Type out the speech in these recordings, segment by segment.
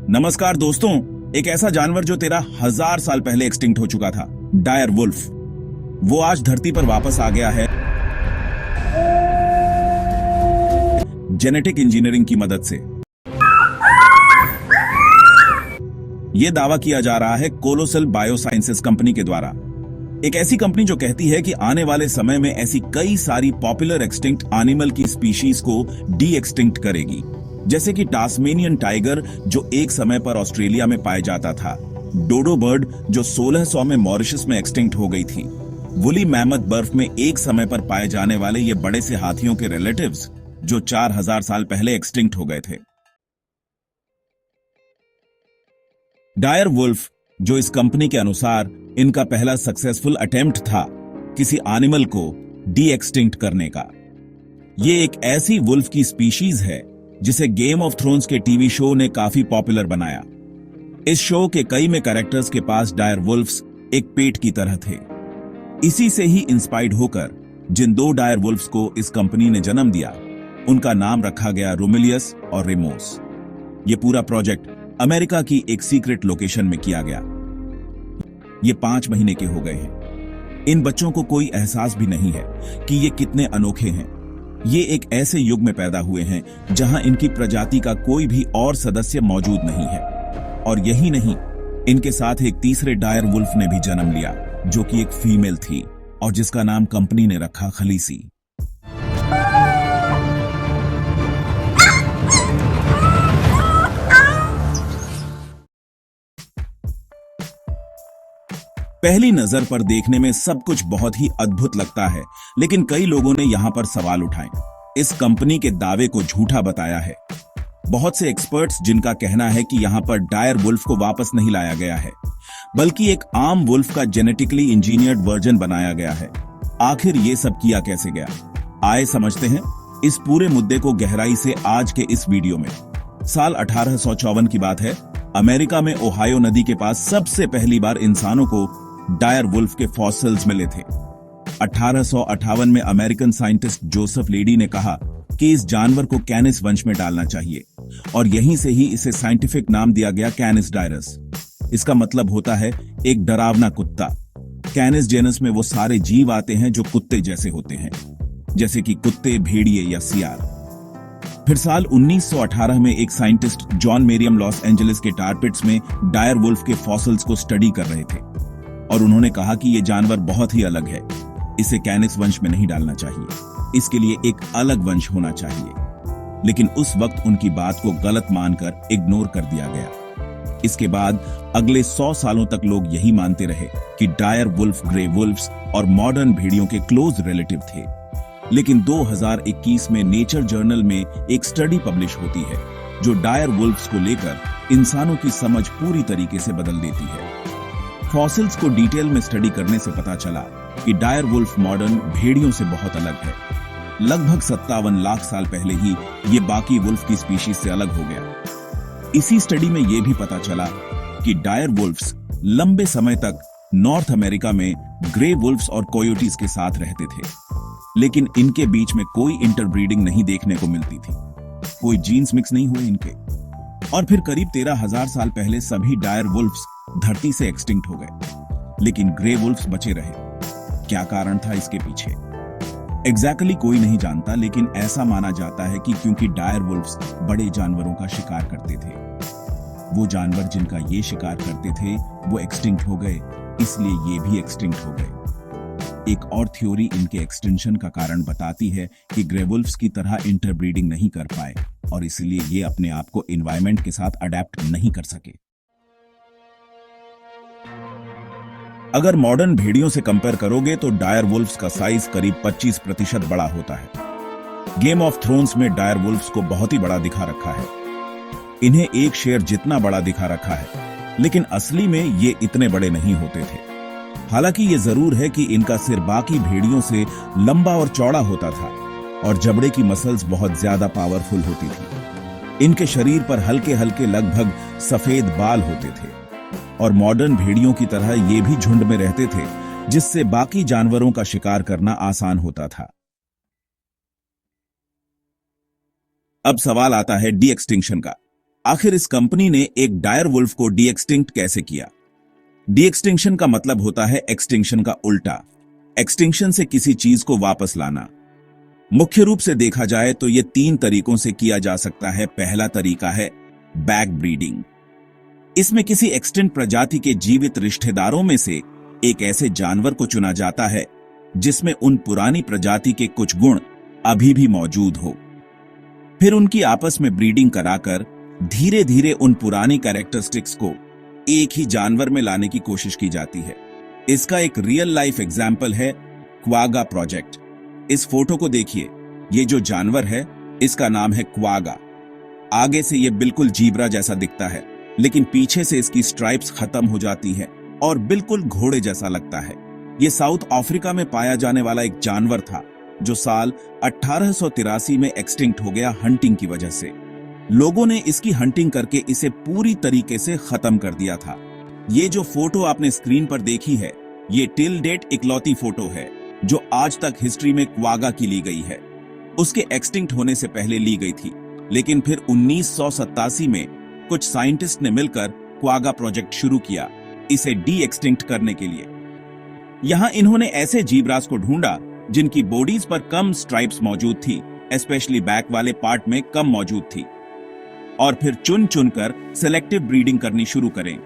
नमस्कार दोस्तों। एक ऐसा जानवर जो 13,000 साल पहले एक्सटिंक्ट हो चुका था, डायर वुल्फ, वो आज धरती पर वापस आ गया है जेनेटिक इंजीनियरिंग की मदद से। यह दावा किया जा रहा है कोलोसल बायोसाइंसेस कंपनी के द्वारा, एक ऐसी कंपनी जो कहती है कि आने वाले समय में ऐसी कई सारी पॉपुलर एक्सटिंक्ट एनिमल की स्पीशीज को डी एक्सटिंक्ट करेगी, जैसे कि टास्मेनियन टाइगर जो एक समय पर ऑस्ट्रेलिया में पाया जाता था, डोडो बर्ड जो 1600 में मॉरिशस में एक्सटिंक्ट हो गई थी, वुली मैमथ बर्फ में एक समय पर पाए जाने वाले ये बड़े से हाथियों के रिलेटिव्स जो 4000 साल पहले एक्सटिंक्ट हो गए थे। डायर वुल्फ, जो इस कंपनी के अनुसार इनका पहला सक्सेसफुल अटेम्प्ट था किसी एनिमल को डी एक्सटिंक्ट करने का। ये एक ऐसी वुल्फ की स्पीशीज है जिसे गेम ऑफ थ्रोन्स के टीवी शो ने काफी पॉपुलर बनाया। इस शो के कई में कैरेक्टर्स के पास डायर वुल्फ्स एक पेट की तरह थे। इसी से ही इंस्पायर्ड होकर जिन दो डायर वुल्फ्स को इस कंपनी ने जन्म दिया, उनका नाम रखा गया रोमिलियस और रेमोस। यह पूरा प्रोजेक्ट अमेरिका की एक सीक्रेट लोकेशन में किया गया। ये 5 महीने के हो गए हैं। इन बच्चों को कोई एहसास भी नहीं है कि ये कितने अनोखे हैं। ये एक ऐसे युग में पैदा हुए हैं जहां इनकी प्रजाति का कोई भी और सदस्य मौजूद नहीं है। और यही नहीं, इनके साथ एक तीसरे डायर वुल्फ ने भी जन्म लिया जो कि एक फीमेल थी और जिसका नाम कंपनी ने रखा खलीसी। पहली नजर पर देखने में सब कुछ बहुत ही अद्भुत लगता है, लेकिन कई लोगों ने यहां पर सवाल उठाए, इस कंपनी के दावे को झूठा बताया है। बहुत से एक्सपर्ट्स जिनका कहना है कि यहां पर डायर वुल्फ को वापस नहीं लाया गया है, बल्कि एक आम वुल्फ का जेनेटिकली इंजीनियर्ड वर्जन बनाया गया है। आखिर ये सब किया कैसे गया, आए समझते हैं इस पूरे मुद्दे को गहराई से आज के इस वीडियो में। साल 1854 की बात है। अमेरिका में ओहायो नदी के पास सबसे पहली बार इंसानों को डायर वुल्फ के फॉसिल्स मिले थे। 1858 में अमेरिकन साइंटिस्ट जोसेफ लेडी ने कहा कि इस जानवर को कैनिस वंश में डालना चाहिए, और यहीं से ही इसे साइंटिफिक नाम दिया गया कैनिस डायरस। इसका मतलब होता है एक डरावना कुत्ता। कैनिस जेनस में वो सारे जीव आते हैं जो कुत्ते जैसे होते हैं, जैसे कि कुत्ते, भेड़िए या सियार। फिर साल 1918 में एक साइंटिस्ट जॉन मेरियम लॉस एंजलिस के टारपिट्स में डायर वुल्फ के फॉसिल्स को स्टडी कर रहे थे, और उन्होंने कहा कि यह जानवर बहुत ही अलग है, इसे कैनिस वंश में नहीं डालना चाहिए, इसके लिए एक अलग वंश होना चाहिए। लेकिन उस वक्त उनकी बात को गलत मानकर इग्नोर कर दिया गया। इसके बाद अगले 100 सालों तक लोग यही मानते रहे कि डायर वुल्फ ग्रे वुल्फ्स और मॉडर्न भेड़ियों के क्लोज रिलेटिव थे। लेकिन 2021 में नेचर जर्नल में एक स्टडी पब्लिश होती है जो डायर वुल्फ्स को लेकर इंसानों की समझ पूरी तरीके से बदल देती है। फॉसिल्स को डिटेल में स्टडी करने से पता चला कि डायर वुल्फ मॉडर्न भेड़ियों से बहुत अलग है। लगभग 57 लाख साल पहले ही ये बाकी वुल्फ की स्पीशीज से अलग हो गया। इसी स्टडी में यह भी पता चला कि डायर वुल्फ्स लंबे समय तक नॉर्थ अमेरिका में ग्रे वुल्फ्स और कोयोटीज के साथ रहते थे, लेकिन इनके बीच में कोई इंटरब्रीडिंग नहीं देखने को मिलती थी, कोई जीन्स मिक्स नहीं हुए इनके। और फिर करीब 13,000 साल पहले सभी डायर वुल्फ्स धरती से एक्सटिंक्ट हो गए, लेकिन ग्रे वुल्फ्स बचे रहे। क्या कारण था इसके पीछे? एग्जैक्टली कोई नहीं जानता, लेकिन ऐसा माना जाता है कि क्योंकि डायर वुल्फ्स बड़े जानवरों का शिकार करते थे, वो जानवर जिनका ये शिकार करते थे वो एक्सटिंक्ट हो गए, इसलिए ये भी एक्सटिंक्ट हो गए। एक और थ्योरी इनके एक्सटिंक्शन का कारण बताती है कि ग्रे वुल्फ्स की तरह इंटरब्रीडिंग नहीं कर पाए, और इसलिए ये अपने आप को एनवायरनमेंट के साथ अडेप्ट नहीं कर सके। अगर मॉडर्न भेड़ियों से कंपेयर करोगे तो डायर वुल्फ्स का साइज करीब 25% बड़ा होता है। गेम ऑफ थ्रोन्स में डायर वुल्फ्स को बहुत ही बड़ा दिखा रखा है, इन्हें एक शेर जितना बड़ा दिखा रखा है, लेकिन असली में ये इतने बड़े नहीं होते थे। हालांकि ये जरूर है कि इनका सिर बाकी भेड़ियों से लंबा और चौड़ा होता था, और जबड़े की मसल्स बहुत ज्यादा पावरफुल होती थी। इनके शरीर पर हल्के हल्के लगभग सफेद बाल होते थे, और मॉडर्न भेड़ियों की तरह ये भी झुंड में रहते थे, जिससे बाकी जानवरों का शिकार करना आसान होता था। अब सवाल आता है डी एक्सटिंक्शन का। आखिर इस कंपनी ने एक डायर वुल्फ को डी एक्सटिंक्ट कैसे किया? डी एक्सटिंक्शन का मतलब होता है एक्सटिंक्शन का उल्टा। एक्सटिंक्शन से किसी चीज को वापस लाना। मुख्य रूप से देखा जाए तो यह 3 तरीकों से किया जा सकता है। पहला तरीका है बैक ब्रीडिंग। इसमें किसी एक्सटिंक्ट प्रजाति के जीवित रिश्तेदारों में से एक ऐसे जानवर को चुना जाता है जिसमें उन पुरानी प्रजाति के कुछ गुण अभी भी मौजूद हो। फिर उनकी आपस में ब्रीडिंग कराकर धीरे धीरे उन पुरानी कैरेक्टरिस्टिक्स को एक ही जानवर में लाने की कोशिश की जाती है। इसका एक रियल लाइफ एग्जाम्पल है क्वागा प्रोजेक्ट। इस फोटो को देखिए, ये जो जानवर है इसका नाम है क्वागा। आगे से ये बिल्कुल जीब्रा जैसा दिखता है, लेकिन पीछे से इसकी स्ट्राइप्स खत्म हो जाती है और बिल्कुल घोड़े जैसा लगता है। ये साउथ अफ्रीका में पाया जाने वाला एक जानवर था जो साल 1883 में एक्सटिंक्ट हो गया हंटिंग की वजह से। लोगों ने इसकी हंटिंग करके इसे पूरी तरीके से खत्म कर दिया था। ये जो फोटो आपने स्क्रीन पर देखी है, ये टिल डेट इकलौती फोटो है जो आज तक हिस्ट्री में क्वागा की ली गई है। उसके एक्सटिंक्ट होने से पहले ली गई थी, लेकिन फिर 1987 में कुछ साइंटिस्ट ने मिलकर क्वागा प्रोजेक्ट शुरू किया, इसे डी एक्सटिंक्ट करने के लिए। यहां इन्होंने ऐसे जीब्रास को ढूंढा जिनकी बॉडीज पर कम स्ट्राइप्स मौजूद थी, स्पेशली बैक वाले पार्ट में कम मौजूद थी, और फिर चुन चुनकर सिलेक्टिव ब्रीडिंग करनी शुरू करें।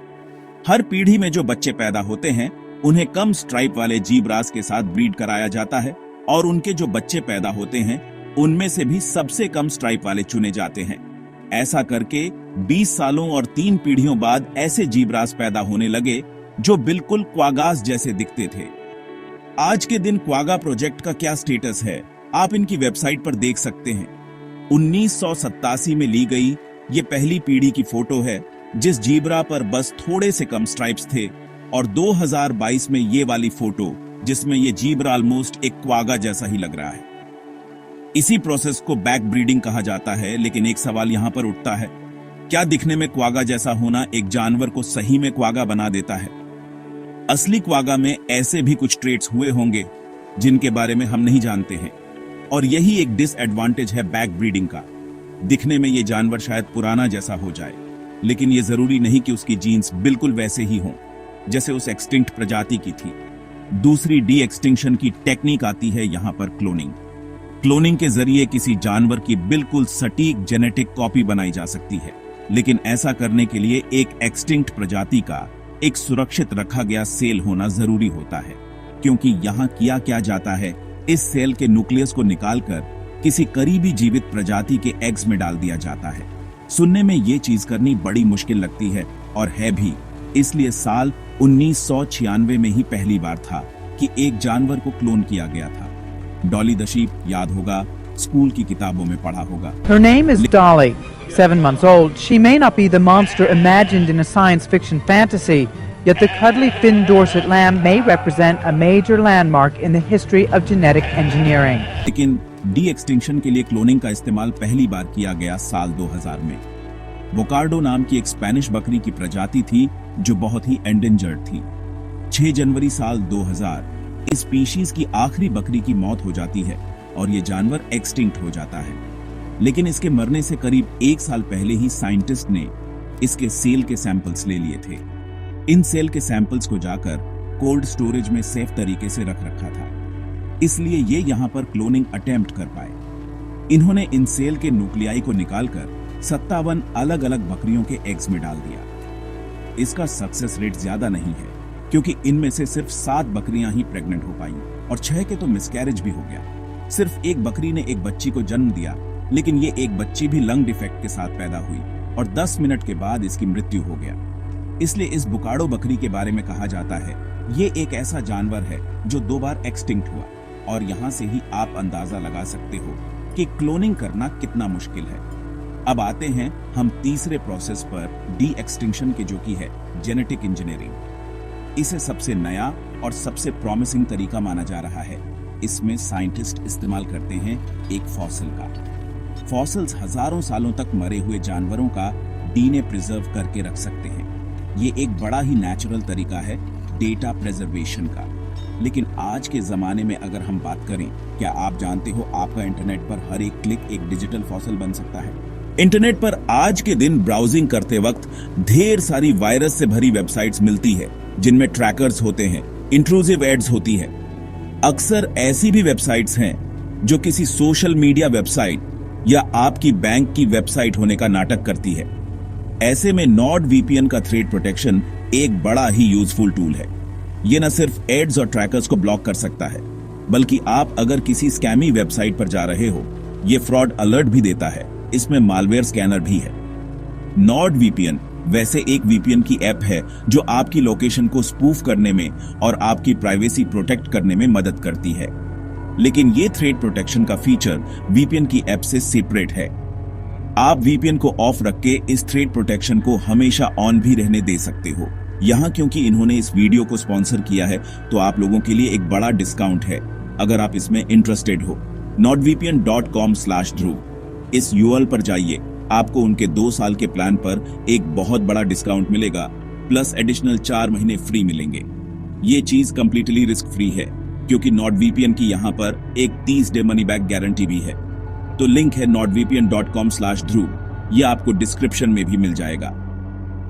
हर पीढ़ी में जो बच्चे पैदा होते हैं उन्हें कम स्ट्राइप वाले जीब्रास के साथ ब्रीड कराया जाता है, और उनके जो बच्चे पैदा होते हैं उनमें से भी सबसे कम स्ट्राइप वाले चुने जाते हैं। ऐसा करके 20 सालों और 3 पीढ़ियों बाद ऐसे जीब्रास पैदा होने लगे जो बिल्कुल क्वागास जैसे दिखते थे। आज के दिन क्वागा प्रोजेक्ट का क्या स्टेटस है आप इनकी वेबसाइट पर देख सकते हैं। 1987 में ली गई ये पहली पीढ़ी की फोटो है जिस जीब्रा पर बस थोड़े से कम स्ट्राइप्स थे, और 2022 में ये वाली फोटो जिसमें ये जीब्रा ऑलमोस्ट एक क्वागा जैसा ही लग रहा है। इसी प्रोसेस को बैक ब्रीडिंग कहा जाता है, लेकिन एक सवाल यहां पर उठता है, क्या दिखने में क्वागा जैसा होना एक जानवर को सही में क्वागा बना देता है? असली क्वागा में ऐसे भी कुछ ट्रेट्स हुए होंगे जिनके बारे में हम नहीं जानते हैं, और यही एक डिसएडवांटेज है बैक ब्रीडिंग का। दिखने में ये जानवर शायद पुराना जैसा हो जाए, लेकिन ये जरूरी नहीं कि उसकी जीन्स बिल्कुल वैसे ही हों जैसे उस एक्सटिंक्ट प्रजाति की थी। दूसरी डी एक्सटिंक्शन की टेक्निक आती है यहां पर क्लोनिंग। क्लोनिंग के जरिए किसी जानवर की बिल्कुल सटीक जेनेटिक कॉपी बनाई जा सकती है, लेकिन ऐसा करने के लिए एक एक्सटिंक्ट प्रजाति का एक सुरक्षित रखा गया सेल होना जरूरी होता है, क्योंकि यहां किया क्या जाता है, इस सेल के न्यूक्लियस को निकालकर किसी करीबी जीवित प्रजाति के एग्स में डाल दिया जाता है। सुनने में ये चीज करनी बड़ी मुश्किल लगती है, और है भी। इसलिए साल 1996 में ही पहली बार था कि एक जानवर को क्लोन किया गया था। डॉली द शीप याद होगा, स्कूल की किताबों में पढ़ा होगा। Her name is Dolly. 7 months old, she may not be the monster imagined in a science fiction fantasy, yet the cuddly Finn Dorset lamb may represent a major landmark in the history of genetic engineering. लेकिन D extinction के लिए cloning का इस्तेमाल पहली बार किया गया साल 2000 में। बोकार्डो नाम की एक स्पेनिश बकरी की प्रजाति थी जो बहुत ही एंडेंजर्ड थी। 6 जनवरी साल 2000 इस स्पीशीज की आखिरी बकरी की मौत हो जाती है और ये जानवर एक्सटिंक्ट हो जाता है। लेकिन इसके मरने से करीब 1 साल पहले ही साइंटिस्ट ने इसके सेल के सैंपल्स ले लिए थे। इन सेल के सैंपल्स को जाकर कोल्ड स्टोरेज में सेफ तरीके से रख रखा था, इसलिए ये यहां पर क्लोनिंग अटेम्प्ट कर पाए। इन्होंने इन सेल के न्यूक्लियाई को निकालकर 57 अलग अलग बकरियों के एग्स में डाल दिया। इसका सक्सेस रेट ज्यादा नहीं है, क्योंकि इनमें से सिर्फ 7 बकरियां ही प्रेग्नेंट हो पाई और 6 के तो मिसकैरेज भी हो गया। सिर्फ एक बकरी ने एक बच्ची को जन्म दिया, लेकिन ये एक बच्ची भी लंग डिफेक्ट के साथ पैदा हुई और 10 मिनट के बाद इसकी मृत्यु हो गया। इसलिए इस बोकार्डो बकरी के बारे में कहा जाता है, ये एक ऐसा जानवर है जो 2 बार एक्सटिंक्ट हुआ, और यहां से ही आप अंदाजा लगा सकते हो कि क्लोनिंग करना कितना मुश्किल है। अब आते हैं हम तीसरे प्रोसेस पर, डी एक्सटिंक्शन के, जो कि है जेनेटिक इंजीनियरिंग। इसे सबसे नया और सबसे प्रॉमिसिंग तरीका माना जा रहा है। इसमें साइंटिस्ट इस्तेमाल करते हैं एक फॉसिल का। फॉसिल्स हजारों सालों तक मरे हुए जानवरों का डीएनए प्रिजर्व करके रख सकते हैं। ये एक बड़ा ही नेचुरल तरीका है डेटा प्रिजर्वेशन का। लेकिन आज के जमाने में अगर हम बात करें, क्या आप जानते हो आपका इंटरनेट पर हर एक क्लिक एक डिजिटल फॉसिल बन सकता है? इंटरनेट पर आज के दिन ब्राउजिंग करते वक्त ढेर सारी वायरस से भरी वेबसाइट्स मिलती है जिनमें ट्रैकर्स होते हैं, इंट्रूसिव एड्स होती है। अक्सर ऐसी भी वेबसाइट्स हैं जो किसी सोशल मीडिया वेबसाइट या आपकी बैंक की वेबसाइट होने का नाटक करती है। ऐसे में NordVPN का थ्रेट प्रोटेक्शन एक बड़ा ही यूजफुल टूल है। ये न सिर्फ एड्स और ट्रैकर्स को ब्लॉक कर सकता है, बल्कि आप अगर किसी स्कैमी वेबसाइट पर जा रहे हो, ये फ्रॉड अलर्ट भी देता है। इसमें मालवेयर स्कैनर भी है। NordVPN वैसे एक VPN की ऐप है जो आपकी लोकेशन को स्पूफ करने में और आपकी प्राइवेसी प्रोटेक्ट करने में मदद करती है। लेकिन ये थ्रेट प्रोटेक्शन का फीचर VPN की ऐप से सेपरेट है। आप VPN को ऑफ रख के इस थ्रेट प्रोटेक्शन को हमेशा ऑन भी रहने दे सकते हो। यहाँ क्योंकि इन्होंने इस वीडियो को स्पॉन्सर किया है तो आप लोगों के लिए एक बड़ा डिस्काउंट है अगर आप इसमें इंटरेस्टेड हो। nordvpn.com/dhruv इस URL पर जाइए, आपको उनके 2 साल के प्लान पर एक बहुत बड़ा डिस्काउंट मिलेगा, प्लस एडिशनल 4 महीने फ्री मिलेंगे। ये चीज कंप्लीटली रिस्क फ्री है क्योंकि NordVPN की यहाँ पर एक 30 डे मनी बैक गारंटी भी है। तो लिंक है nordvpn.com/dhruv, ये आपको डिस्क्रिप्शन में भी मिल जाएगा।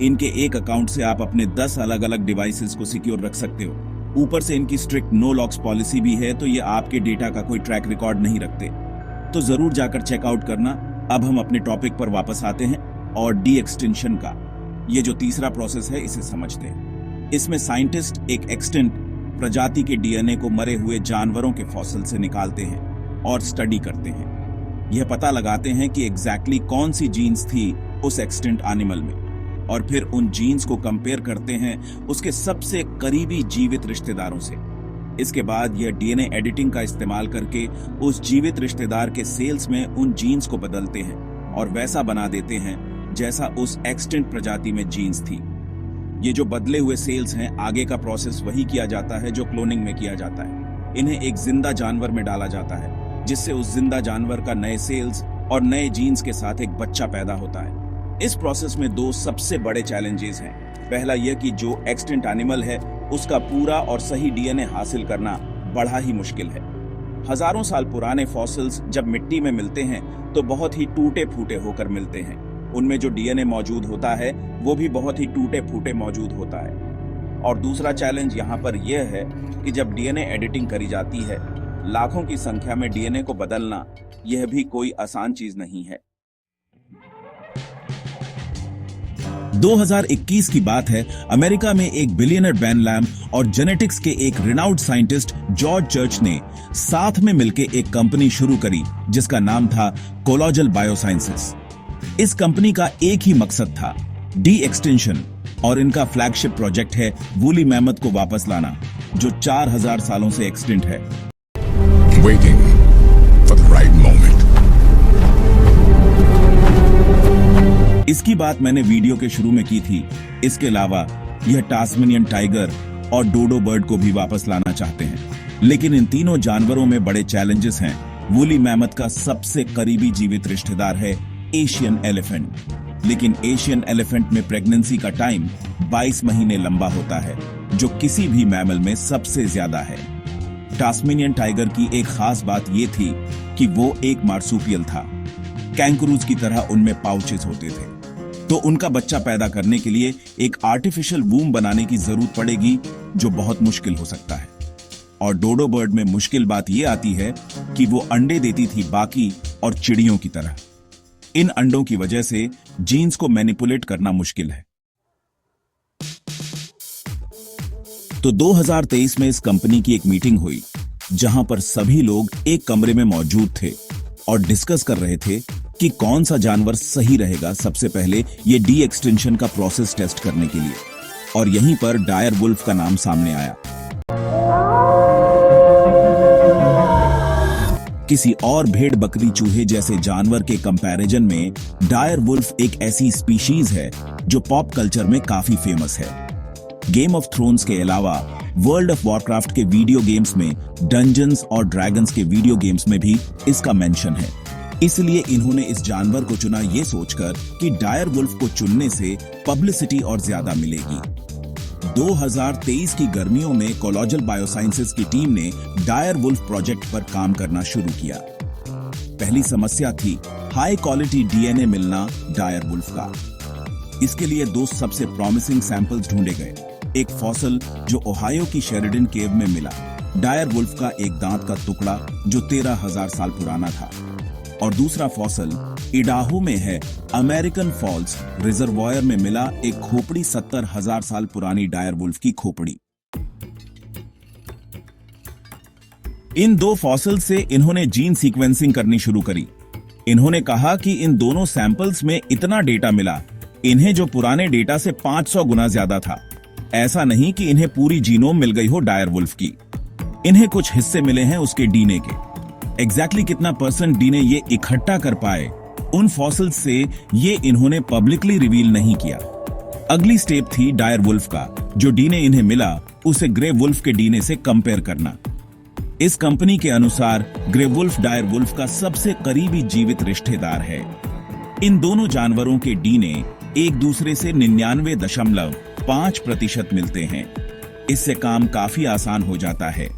इनके एक अकाउंट से आप अपने 10 अलग अलग डिवाइसेस को सिक्योर रख सकते हो। ऊपर से इनकी स्ट्रिक्ट नो लॉक्स पॉलिसी भी है, तो ये आपके डेटा का कोई ट्रैक रिकॉर्ड नहीं रखते। तो जरूर जाकर चेकआउट करना। अब हम अपने टॉपिक पर वापस आते हैं और डी एक्सटेंशन का ये जो तीसरा प्रोसेस है इसे समझते हैं। इसमें साइंटिस्ट एक एक्सटेंट प्रजाति के DNA को मरे हुए जानवरों के फॉसिल से निकालते हैं और स्टडी करते हैं। यह पता लगाते हैं कि एग्जैक्टली कौन सी जीन्स थी उस एक्सटेंट एनिमल में, और फिर उन जीन्स को कंपेयर करते हैं उसके सबसे करीबी जीवित रिश्तेदारों से। इसके बाद यह DNA एडिटिंग का इस्तेमाल करके उस जीवित रिश्तेदार के सेल्स में उन जीन्स को बदलते हैं और वैसा बना देते हैं जैसा उस एक्सटेंट प्रजाति में जीन्स थी। ये जो बदले हुए सेल्स हैं, आगे का प्रोसेस वही किया जाता है जो क्लोनिंग में किया जाता है। इन्हें एक जिंदा जानवर में डाला जाता है जिससे उस जिंदा जानवर का नए सेल्स और नए जीन्स के साथ एक बच्चा पैदा होता है। इस प्रोसेस में 2 सबसे बड़े चैलेंजेस हैं। पहला यह कि जो एक्सटेंट एनिमल है उसका पूरा और सही DNA हासिल करना बड़ा ही मुश्किल है। हजारों साल पुराने फॉसिल्स जब मिट्टी में मिलते हैं तो बहुत ही टूटे फूटे होकर मिलते हैं। उनमें जो DNA मौजूद होता है वो भी बहुत ही टूटे फूटे मौजूद होता है। और दूसरा चैलेंज यहाँ पर यह है कि जब DNA एडिटिंग करी जाती है, लाखों की संख्या में DNA को बदलना यह भी कोई आसान चीज नहीं है। 2021 की बात है। अमेरिका में एक बिलियनर बेन लैम और जेनेटिक्स के एक रिनाउंड साइंटिस्ट जॉर्ज चर्च ने साथ में मिलकर एक कंपनी शुरू करी जिसका नाम था कोलोजल बायोसाइंसेस। इस कंपनी का एक ही मकसद था, डी एक्सटेंशन, और इनका फ्लैगशिप प्रोजेक्ट है वूली मैमथ को वापस लाना जो 4000 सालों से एक्सटिंक्ट है। Waiting for the right moment. इसकी बात मैंने वीडियो के शुरू में की थी। इसके अलावा यह टास्मेनियन टाइगर और डोडो बर्ड को भी वापस लाना चाहते हैं। लेकिन इन तीनों जानवरों में बड़े चैलेंजेस हैं। वूली मैमथ का सबसे करीबी जीवित रिश्तेदार है एशियन एलिफेंट, लेकिन एशियन एलिफेंट में प्रेगनेंसी का टाइम 22 महीने लंबा होता है, जो किसी भी मैमल में सबसे ज्यादा है। टास्मेनियन टाइगर की एक खास बात यह थी कि वो एक मार्सूपियल था। कैंगरूज की तरह उनमें पाउचेस होते थे, तो उनका बच्चा पैदा करने के लिए एक आर्टिफिशियल वूम बनाने की जरूरत पड़ेगी जो बहुत मुश्किल हो सकता है। और डोडो बर्ड में मुश्किल बात यह आती है कि वो अंडे देती थी बाकी और चिड़ियों की तरह। इन अंडों की वजह से जीन्स को मैनिपुलेट करना मुश्किल है। तो 2023 में इस कंपनी की एक मीटिंग हुई जहां पर सभी लोग एक कमरे में मौजूद थे और डिस्कस कर रहे थे कि कौन सा जानवर सही रहेगा सबसे पहले ये डी एक्सटेंशन का प्रोसेस टेस्ट करने के लिए। और यहीं पर डायर वुल्फ का नाम सामने आया। किसी और भेड़ बकरी चूहे जैसे जानवर के कंपैरिजन में डायर वुल्फ एक ऐसी स्पीशीज है जो पॉप कल्चर में काफी फेमस है। गेम ऑफ थ्रोन्स के अलावा वर्ल्ड ऑफ वॉरक्राफ्ट के वीडियो गेम्स में, डंजन्स और ड्रैगन्स के वीडियो गेम्स में भी इसका मेंशन है। इसलिए इन्होंने इस जानवर को चुना ये सोचकर कि डायर वुल्फ को चुनने से पब्लिसिटी और ज्यादा मिलेगी। 2023 की गर्मियों में कोलोजल बायोसाइंसेस की टीम ने डायर वुल्फ प्रोजेक्ट पर काम करना शुरू किया। पहली समस्या थी हाई क्वालिटी डीएनए मिलना डायर वुल्फ का। इसके लिए दो सबसे प्रॉमिसिंग सैंपल्स ढूंढे गए। एक फॉसल जो ओहायो की शेरिडन केव में मिला, डायर वुल्फ का एक दांत का टुकड़ा जो 13,000 साल पुराना था, और दूसरा फॉसल इडाहो में है अमेरिकन फॉल्स रिजर्वायर में मिला एक खोपड़ी 70,000 साल पुरानी डायर वुल्फ की खोपड़ी। इन दो फॉसल से इन्होंने जीन सीक्वेंसिंग करनी शुरू करी। इन्होंने कहा कि इन दोनों सैंपल्स में इतना डेटा मिला, इन्हें जो पुराने डेटा से 500 गुना ज्यादा था। ऐसा नहीं कि इन्हें पूरी जीनोम मिल गई हो डायर वुल्फ की, इन्हें कुछ हिस्से मिले हैं उसके डीएनए के। एग्जैक्टली कितना % डीएनए ये इकट्ठा कर पाए उन फॉसिल्स से ये इन्होंने पब्लिकली रिवील नहीं किया। अगली स्टेप थी डायर वुल्फ का जो डीएनए इन्हें मिला उसे ग्रे वुल्फ के डीएनए से कंपेयर करना। इस कंपनी के अनुसार ग्रे वुल्फ डायर वुल्फ का सबसे करीबी जीवित रिश्तेदार है। इन दोनों जानवरों के डीएनए एक दूसरे से 99.5% मिलते हैं। इससे काम काफी आसान हो जाता है,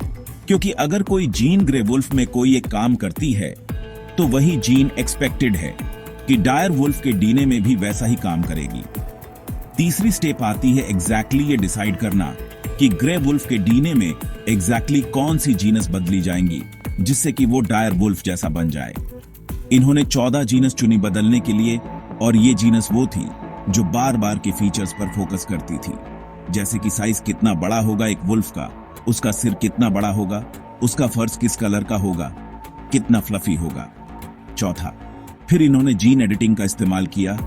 क्योंकि अगर कोई जीन ग्रे वुल्फ में कोई एक काम करती है तो वही जीन एक्सपेक्टेड है कि डायर वुल्फ के डीएनए में भी वैसा ही काम करेगी। तीसरी स्टेप आती है एग्जैक्टली ये डिसाइड करना कि ग्रे वुल्फ के डीएनए में एग्जैक्टली कौन सी जीनस बदली जाएंगी जिससे कि वो डायर वुल्फ जैसा बन जाए। इन्होंने 14 जीनस चुनी बदलने के लिए, और ये जीनस वो थी जो बार बार के फीचर्स पर फोकस करती थी, जैसे कि साइज कितना बड़ा होगा एक वुल्फ का, उसका सिर कितना बड़ा होगा, उसका फर्स किस कलर का होगा, कितना फ्लफी होगा। चौथा, फिर इन्होंने जीन एडिटिंग का इस्तेमाल किया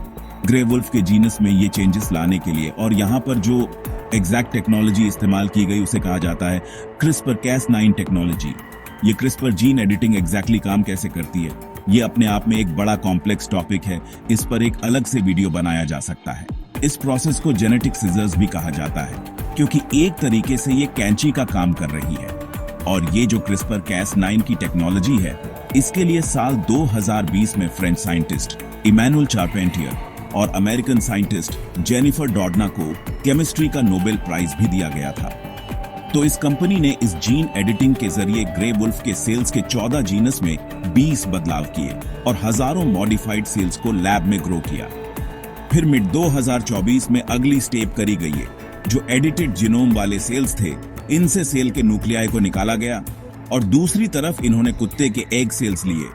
ग्रे वुल्फ के जीनस में ये चेंजेस लाने के लिए, और यहां पर जो एग्जैक्ट टेक्नोलॉजी इस्तेमाल की गई उसे कहा जाता है CRISPR-Cas9 टेक्नोलॉजी। ये क्रिस्पर जीन एडिटिंग एग्जैक्टली काम कैसे करती है, ये अपने आप में एक बड़ा कॉम्प्लेक्स टॉपिक है, इस पर एक अलग से वीडियो बनाया जा सकता है। इस प्रोसेस को जेनेटिक सीजर्स भी कहा जाता है, क्योंकि एक तरीके से ये कैंची का काम कर रही है। और ये जो CRISPR-Cas9 की टेक्नोलॉजी है, इसके लिए साल 2020 में फ्रेंच साइंटिस्ट इमैनुअल चार्पेंटियर और अमेरिकन साइंटिस्ट जेनिफर डॉडना को केमिस्ट्री का नोबेल प्राइज भी दिया गया था। तो इस कंपनी ने इस जीन एडिटिंग के जरिए ग्रे वुल्फ के सेल्स के 14 जीनस में 20 बदलाव किए और हजारों मॉडिफाइड सेल्स को लैब में ग्रो किया। फिर मिड 2024 में अगली स्टेप करी गई है। जो एडिटेड जीनोम वाले सेल्स थे, इनसे सेल के न्यूक्लियाई को निकाला गया, और दूसरी तरफ इन्होंने कुत्ते के एग सेल्स लिए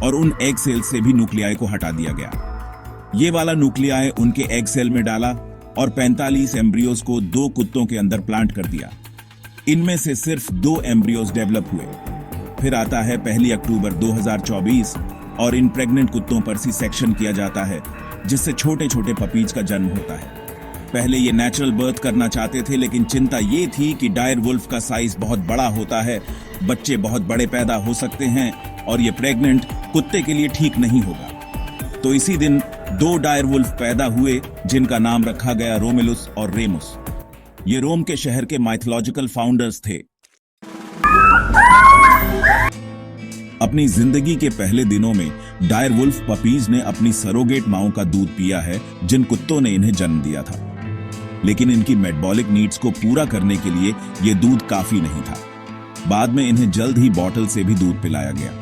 और उन एग सेल्स से भी न्यूक्लियाई को हटा दिया गया। ये वाला न्यूक्लियाई उनके एग सेल में डाला और 45 एम्ब्रियोज को 2 कुत्तों के अंदर प्लांट कर दिया। इनमें से सिर्फ 2 एम्ब्रियोज डेवलप हुए। फिर आता है 1 अक्टूबर 2024 और इन प्रेग्नेंट कुत्तों पर सी सेक्शन किया जाता है, जिससे छोटे छोटे पपीज का जन्म होता है। पहले ये नेचुरल बर्थ करना चाहते थे, लेकिन चिंता ये थी कि डायर वुल्फ का साइज बहुत बड़ा होता है, बच्चे बहुत बड़े पैदा हो सकते हैं और ये प्रेग्नेंट कुत्ते के लिए ठीक नहीं होगा। तो इसी दिन 2 डायर वुल्फ पैदा हुए, जिनका नाम रखा गया रोमिलुस और रेमुस। ये रोम के शहर के माइथोलॉजिकल फाउंडर्स थे। अपनी जिंदगी के पहले दिनों में डायर वुल्फ पपीज ने अपनी सरोगेट माओं का दूध पिया है, जिन कुत्तों ने इन्हें जन्म दिया था। लेकिन इनकी मेटाबॉलिक नीड्स को पूरा करने के लिए ये दूध काफी नहीं था। बाद में इन्हें जल्द ही बॉटल से भी दूध पिलाया गया।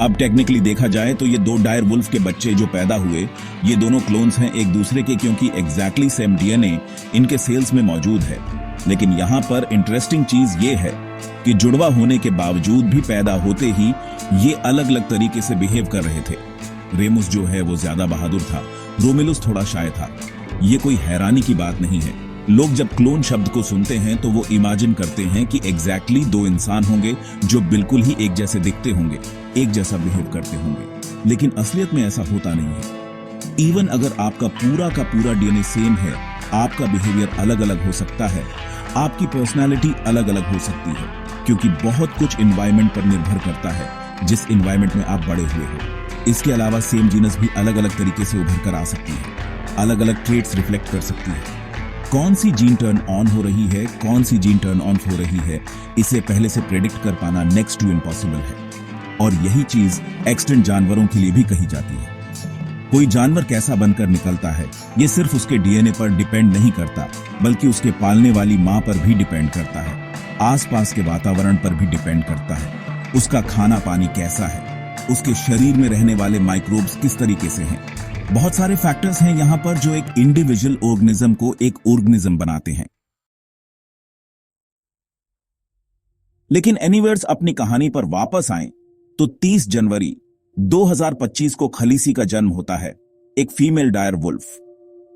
अब टेक्निकली देखा जाए तो ये 2 डायर वुल्फ के बच्चे जो पैदा हुए, ये दोनों क्लोन्स हैं एक दूसरे के, क्योंकि एग्जैक्टली सेम डीएनए इनके सेल्स में मौजूद है। लेकिन यहाँ पर इंटरेस्टिंग चीज ये है कि जुड़वा होने के बावजूद भी पैदा होते ही ये अलग अलग तरीके से बिहेव कर रहे थे। रेमुस जो है वो ज्यादा बहादुर था, रोमिलुस थोड़ा शाय था। ये कोई हैरानी की बात नहीं है। लोग जब क्लोन शब्द को सुनते हैं तो वो इमेजिन करते हैं कि एग्जैक्टली 2 इंसान होंगे जो बिल्कुल ही एक जैसे दिखते होंगे, एक जैसा बिहेव करते होंगे। लेकिन असलियत में ऐसा होता नहीं है। इवन अगर आपका पूरा का पूरा डीएनए सेम है, आपका बिहेवियर अलग अलग हो सकता है, आपकी पर्सनालिटी अलग अलग हो सकती है, क्योंकि बहुत कुछ एनवायरनमेंट पर निर्भर करता है, जिस एनवायरनमेंट में आप बड़े हुए हो। इसके अलावा सेम जीनस भी अलग अलग तरीके से उभर कर आ सकती है, अलग अलग ट्रेट्स रिफ्लेक्ट कर सकती है। कौन सी जीन टर्न ऑन हो रही है, कौन सी जीन टर्न ऑफ हो रही है, इसे पहले से प्रेडिक्ट कर पाना नेक्स्ट टू इम्पॉसिबल है। और यही चीज एक्सटिंक्ट जानवरों के लिए भी कही जाती है। कोई जानवर कैसा बनकर निकलता है, ये सिर्फ उसके डीएनए पर डिपेंड नहीं करता, बल्कि उसके पालने वाली मां पर भी डिपेंड करता है, आसपास के वातावरण पर भी डिपेंड करता है, उसका खाना पानी कैसा है, उसके शरीर में रहने वाले माइक्रोब्स किस तरीके से हैं। बहुत सारे फैक्टर्स हैं यहां पर जो एक इंडिविजुअल ऑर्गेनिज्म को एक ऑर्गेनिज्म बनाते हैं। लेकिन एनीवेयर्स अपनी कहानी पर वापस आएं तो 30 जनवरी 2025 को खलीसी का जन्म होता है, एक फीमेल डायर वुल्फ।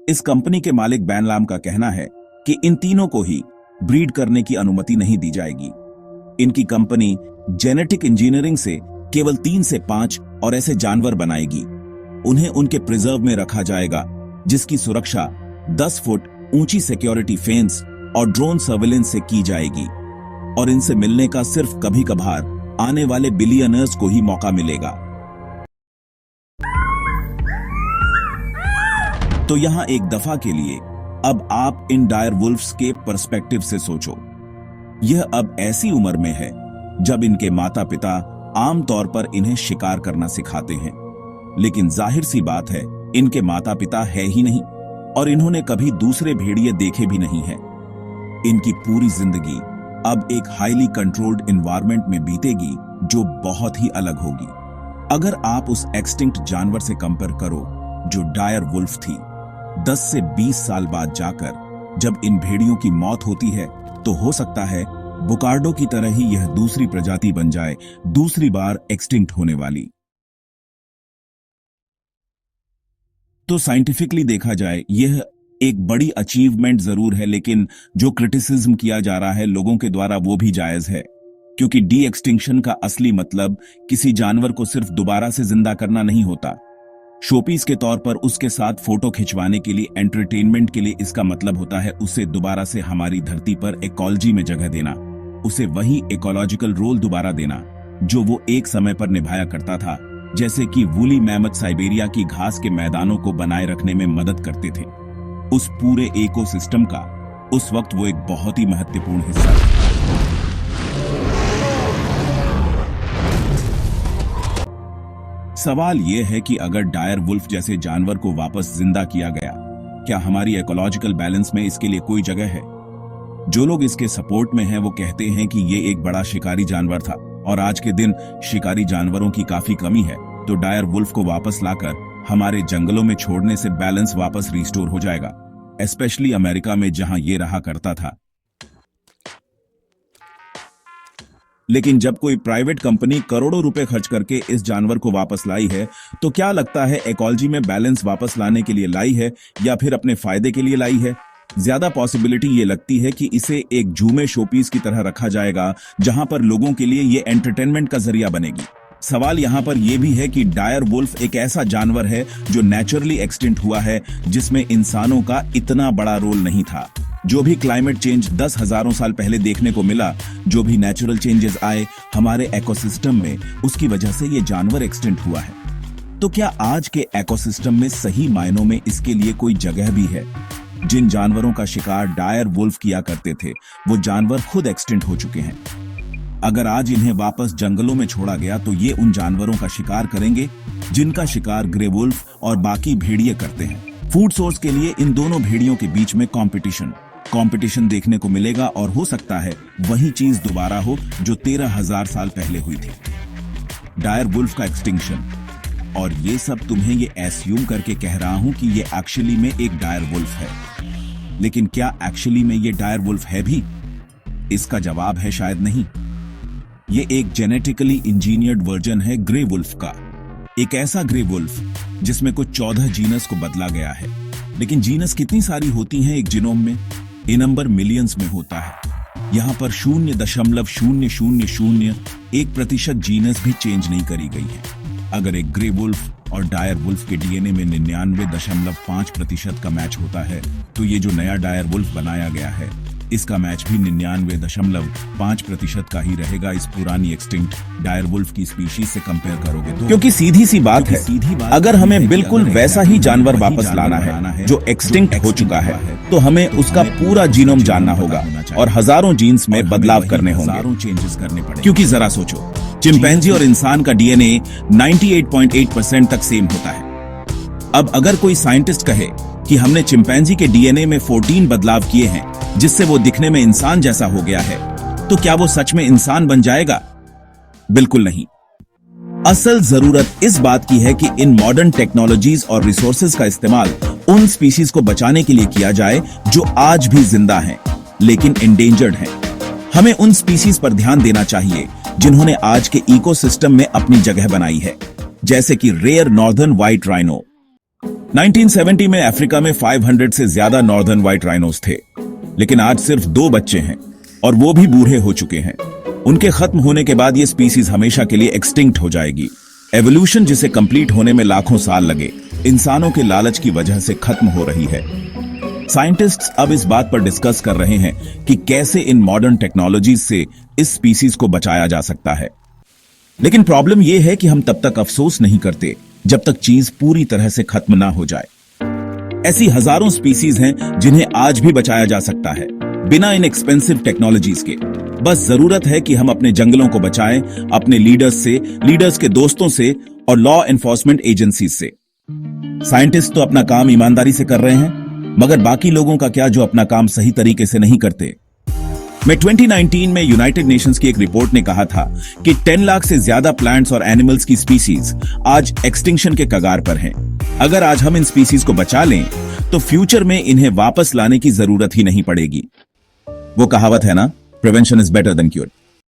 इस कंपनी के मालिक बैन लाम का कहना है कि इन तीनों को ही ब्रीड करने की अनुमति नहीं दी जाएगी। इनकी कंपनी जेनेटिक इंजीनियरिंग से केवल 3 से 5 और ऐसे जानवर बनाएगी। उन्हें उनके प्रिजर्व में रखा जाएगा जिसकी सुरक्षा 10 फुट ऊंची सिक्योरिटी फेंस और ड्रोन सर्विलेंस से की जाएगी, और इनसे मिलने का सिर्फ कभी कभार आने वाले बिलियनर्स को ही मौका मिलेगा। तो यहां एक दफा के लिए अब आप इन डायर वुल्फ्स के पर्सपेक्टिव से सोचो। यह अब ऐसी उम्र में है जब इनके माता पिता आमतौर पर इन्हें शिकार करना सिखाते हैं, लेकिन जाहिर सी बात है इनके माता पिता है ही नहीं और इन्होंने कभी दूसरे भेड़िए देखे भी नहीं हैं। इनकी पूरी जिंदगी अब एक हाईली कंट्रोल्ड एनवायरनमेंट में बीतेगी जो बहुत ही अलग होगी। अगर आप उस एक्सटिंक्ट जानवर से कंपेयर करो जो डायर वुल्फ थी, 10 से 20 साल बाद जाकर जब इन भेड़ियों की मौत होती है तो हो सकता है बुकार्डो की तरह ही यह दूसरी प्रजाति बन जाए, दूसरी बार एक्सटिंक्ट होने वाली। तो साइंटिफिकली देखा जाए यह एक बड़ी अचीवमेंट जरूर है, लेकिन जो क्रिटिसिज्म किया जा रहा है लोगों के द्वारा वो भी जायज है, क्योंकि डी एक्सटिंक्शन का असली मतलब किसी जानवर को सिर्फ दोबारा से जिंदा करना नहीं होता। शोपीस के तौर पर उसके साथ फोटो खिंचवाने के लिए, एंटरटेनमेंट के लिए इसका मतलब होता है उसे दोबारा से हमारी धरती पर इकोलॉजी में जगह देना, उसे वही इकोलॉजिकल रोल दोबारा देना जो वो एक समय पर निभाया करता था, जैसे कि वूली मैमथ साइबेरिया की घास के मैदानों को बनाए रखने में मदद करते थे। उस पूरे इकोसिस्टम का उस वक्त वो एक बहुत ही महत्वपूर्ण हिस्सा था। सवाल यह है कि अगर डायर वुल्फ जैसे जानवर को वापस जिंदा किया गया, क्या हमारी इकोलॉजिकल बैलेंस में इसके लिए कोई जगह है? जो लोग इसके सपोर्ट में हैं वो कहते हैं कि ये एक बड़ा शिकारी जानवर था और आज के दिन शिकारी जानवरों की काफी कमी है, तो डायर वुल्फ को वापस लाकर हमारे जंगलों में छोड़ने से बैलेंस वापस रिस्टोर हो जाएगा, स्पेशली अमेरिका में जहां ये रहा करता था। लेकिन जब कोई प्राइवेट कंपनी करोड़ों रुपए खर्च करके इस जानवर को वापस लाई है, तो क्या लगता है इकोलॉजी में बैलेंस वापस लाने के लिए लाई है या फिर अपने फायदे के लिए लाई है? ज्यादा पॉसिबिलिटी ये लगती है कि इसे एक झूमे शोपीस की तरह रखा जाएगा जहां पर लोगों के लिए ये एंटरटेनमेंट का जरिया बनेगी। सवाल यहां पर यह भी है कि डायर वुल्फ एक ऐसा जानवर है जो नेचुरली एक्सटिंक्ट हुआ है, जिसमें इंसानों का इतना बड़ा रोल नहीं था। जो भी क्लाइमेट चेंज 10,000 साल पहले देखने को मिला, जो भी नेचुरल चेंजेस आए हमारे इकोसिस्टम में, उसकी वजह से ये जानवर एक्सटिंक्ट हुआ है। तो क्या आज के इकोसिस्टम में सही मायनों में इसके लिए कोई जगह भी है? जिन जानवरों का शिकार डायर वुल्फ किया करते थे, वो जानवर खुद एक्सटिंक्ट हो चुके हैं। अगर आज इन्हें वापस जंगलों में छोड़ा गया तो ये उन जानवरों का शिकार करेंगे जिनका शिकार ग्रे वुल्फ और बाकी भेड़िए करते हैं। फूड सोर्स के लिए इन दोनों भेड़ियों के बीच में कंपटीशन देखने को मिलेगा और हो सकता है वही चीज दोबारा हो जो 13,000 साल पहले हुई थी, डायर वुल्फ का एक्सटिंक्शन। और ये सब तुम्हें ये एस्यूम करके कह रहा हूं कि ये एक्चुअली में एक डायर वुल्फ है, लेकिन क्या एक्चुअली में ये डायर वुल्फ है भी? इसका जवाब है शायद नहीं। ये एक जेनेटिकली इंजीनियर्ड वर्जन है ग्रे वुल्फ का, एक ऐसा ग्रे वुल्फ जिसमें कुछ 14 जीनस को बदला गया है। लेकिन जीनस कितनी सारी होती हैं एक जीनोम में? ये नंबर मिलियंस में होता है। यहाँ पर 0.0001% जीनस भी चेंज नहीं करी गई है। अगर एक ग्रे वुल्फ और डायर वुल्फ के डीएनए में 99.5% का मैच होता है, तो ये जो नया डायर वुल्फ बनाया गया है, इसका मैच भी 99.5% का ही रहेगा इस पुरानी एक्सटिंक्ट डायर वुल्फ की स्पीशीज से कंपेयर करोगे तो। क्योंकि सीधी सी बात है, अगर हमें बिल्कुल वैसा ही जानवर वापस लाना है जो एक्सटिंक्ट हो चुका है, तो हमें उसका पूरा जीनोम जानना होगा और हजारों जीन्स में बदलाव करने होंगे, चेंजेस करने पड़ेंगे। क्योंकि जरा सोचो, चिंपैंजी और इंसान का डीएनए 98.8% तक सेम होता है। अब अगर कोई साइंटिस्ट कहे कि हमने चिंपैंजी के डीएनए में 14 बदलाव किए हैं जिससे वो दिखने में इंसान जैसा हो गया है, तो क्या वो सच में इंसान बन जाएगा? बिल्कुल नहीं। असल जरूरत इस बात की है कि इन मॉडर्न टेक्नोलॉजीज और रिसोर्सेज का इस्तेमाल उन स्पीसीज को बचाने के लिए किया जाए जो आज भी जिंदा हैं, लेकिन एंडेंजर्ड हैं। हमें उन स्पीसीज पर ध्यान देना चाहिए जिन्होंने आज के इकोसिस्टम में अपनी जगह बनाई है, जैसे कि रेयर नॉर्दर्न व्हाइट राइनो। 1970 में अफ्रीका में 500 से ज्यादा नॉर्दर्न व्हाइट राइनोस थे, लेकिन आज सिर्फ 2 बच्चे हैं और वो भी बूढ़े हो चुके हैं। उनके खत्म होने के बाद ये स्पीसीज हमेशा के लिए एक्सटिंक्ट हो जाएगी। एवोल्यूशन जिसे कंप्लीट होने में लाखों साल लगे, इंसानों के लालच की वजह से खत्म हो रही है। साइंटिस्ट्स अब इस बात पर डिस्कस कर रहे हैं कि कैसे इन मॉडर्न टेक्नोलॉजीज से इस स्पीसीज को बचाया जा सकता है। लेकिन प्रॉब्लम यह है कि हम तब तक अफसोस नहीं करते जब तक चीज पूरी तरह से खत्म ना हो जाए। ऐसी हजारों स्पीसीज हैं जिन्हें आज भी बचाया जा सकता है, बिना इन एक्सपेंसिव टेक्नोलॉजीज के। बस जरूरत है कि हम अपने जंगलों को बचाएं, अपने लीडर्स से, लीडर्स के दोस्तों से और लॉ एनफोर्समेंट एजेंसीज से। साइंटिस्ट तो अपना काम ईमानदारी से कर रहे हैं, मगर बाकी लोगों का क्या जो अपना काम सही तरीके से नहीं करते। में 2019 में यूनाइटेड नेशंस की एक रिपोर्ट ने कहा था कि 10 लाख से ज्यादा प्लांट्स और एनिमल्स की स्पीसीज आज एक्सटिंक्शन के कगार पर हैं। अगर आज हम इन स्पीसीज को बचा लें तो फ्यूचर में इन्हें वापस लाने की जरूरत ही नहीं पड़ेगी। वो कहावत है ना, prevention is better than cure.